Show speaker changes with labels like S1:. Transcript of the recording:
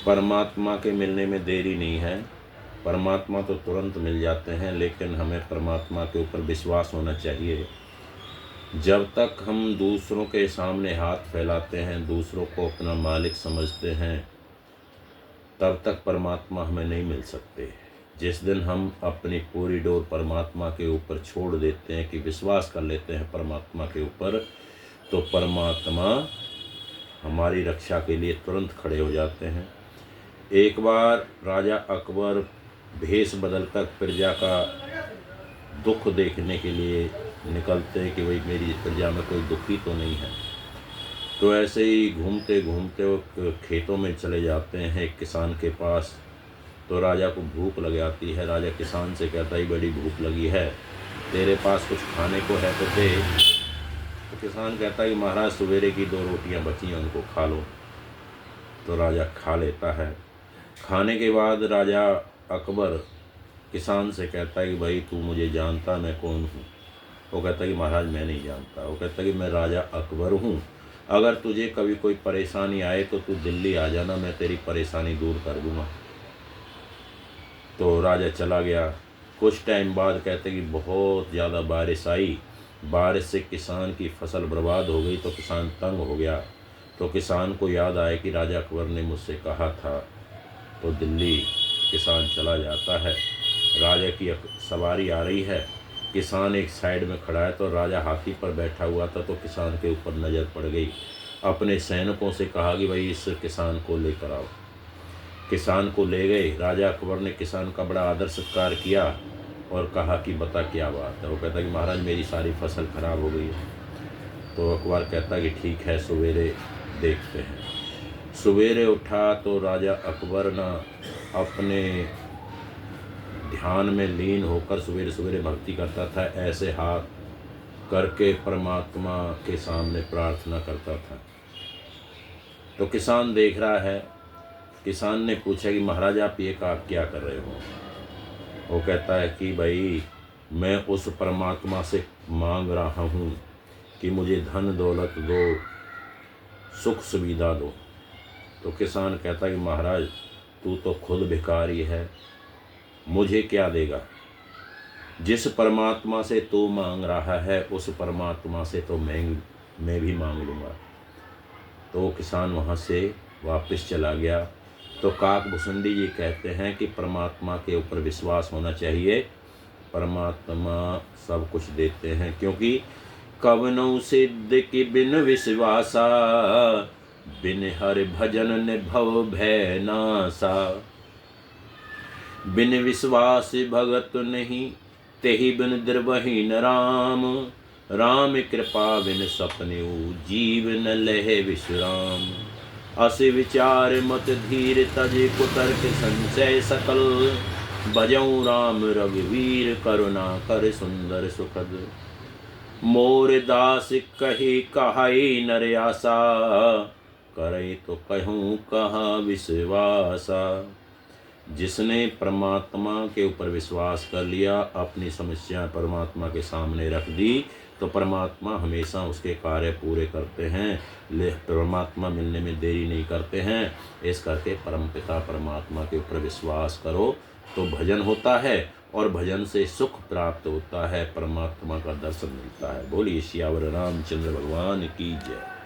S1: परमात्मा के मिलने में देरी नहीं है। परमात्मा तो तुरंत मिल जाते हैं, लेकिन हमें परमात्मा के ऊपर विश्वास होना चाहिए। जब तक हम दूसरों के सामने हाथ फैलाते हैं, दूसरों को अपना मालिक समझते हैं, तब तक परमात्मा हमें नहीं मिल सकते। जिस दिन हम अपनी पूरी डोर परमात्मा के ऊपर छोड़ देते हैं, कि विश्वास कर लेते हैं परमात्मा के ऊपर, तो परमात्मा हमारी रक्षा के लिए तुरंत खड़े हो जाते हैं। एक बार राजा अकबर भेष बदलकर प्रजा का दुख देखने के लिए निकलते हैं कि भाई मेरी प्रजा में कोई दुखी तो नहीं है। तो ऐसे ही घूमते घूमते वो खेतों में चले जाते हैं एक किसान के पास। तो राजा को भूख लग जाती है। राजा किसान से कहता है बड़ी भूख लगी है, तेरे पास कुछ खाने को है तो दे। तो किसान कहता है कि महाराज सवेरे की 2 रोटियां बची हैं, उनको खा लो। तो राजा खा लेता है। खाने के बाद राजा अकबर किसान से कहता है कि भाई तू मुझे जानता, मैं कौन हूँ? वो कहता है कि महाराज मैं नहीं जानता। वो कहता है कि मैं राजा अकबर हूँ, अगर तुझे कभी कोई परेशानी आए तो तू दिल्ली आ जाना, मैं तेरी परेशानी दूर कर दूँगा। तो राजा चला गया। कुछ टाइम बाद कहते कि बहुत ज़्यादा बारिश आई। बारिश से किसान की फसल बर्बाद हो गई। तो किसान तंग हो गया। तो किसान को याद आया कि राजा अकबर ने मुझसे कहा था। तो दिल्ली किसान चला जाता है। राजा की सवारी आ रही है, किसान एक साइड में खड़ा है। तो राजा हाथी पर बैठा हुआ था। तो किसान के ऊपर नज़र पड़ गई। अपने सैनिकों से कहा कि भाई इस किसान को लेकर आओ। किसान को ले गए। राजा अकबर ने किसान का बड़ा आदर सत्कार किया और कहा कि बता क्या बात है। वो कहता कि महाराज मेरी सारी फसल खराब हो गई है। तो अकबर कहता कि ठीक है, सवेरे देखते हैं। सवेरे उठा तो राजा अकबर ना अपने ध्यान में लीन होकर सवेरे सवेरे भक्ति करता था। ऐसे हाथ करके परमात्मा के सामने प्रार्थना करता था। तो किसान देख रहा है। किसान ने पूछा कि महाराज आप ये क्या कर रहे हो? वो कहता है कि भाई मैं उस परमात्मा से मांग रहा हूँ कि मुझे धन दौलत दो, सुख सुविधा दो। तो किसान कहता है कि महाराज तू तो खुद भिखारी है, मुझे क्या देगा? जिस परमात्मा से तू मांग रहा है उस परमात्मा से तो मैं भी मांग लूँगा। तो किसान वहाँ से वापस चला गया। तो काकभूषुंडी जी कहते हैं कि परमात्मा के ऊपर विश्वास होना चाहिए। परमात्मा सब कुछ देते हैं, क्योंकि कवनौ सिद्ध की बिन विश्वासा, बिन हरि भजन निभव भय नासा। बिन विश्वास भगत नहीं, तेहि बिन द्रवहीन राम। राम कृपा बिन सपनेऊ, जीव न लहे विश्राम। अस विचार मत धीर तजे, कुतर्क संशय सकल। भजऊ राम रघुवीर, करुणा कर सुंदर सुखद। मोर दास कही कहाई नर आसा, करे तो कहूँ कहाँ विश्वासा। जिसने परमात्मा के ऊपर विश्वास कर लिया, अपनी समस्या परमात्मा के सामने रख दी, तो परमात्मा हमेशा उसके कार्य पूरे करते हैं। परमात्मा मिलने में देरी नहीं करते हैं। इस करके परमपिता परमात्मा के ऊपर विश्वास करो तो भजन होता है, और भजन से सुख प्राप्त होता है, परमात्मा का दर्शन मिलता है। बोलिए सियावर रामचंद्र भगवान की जय।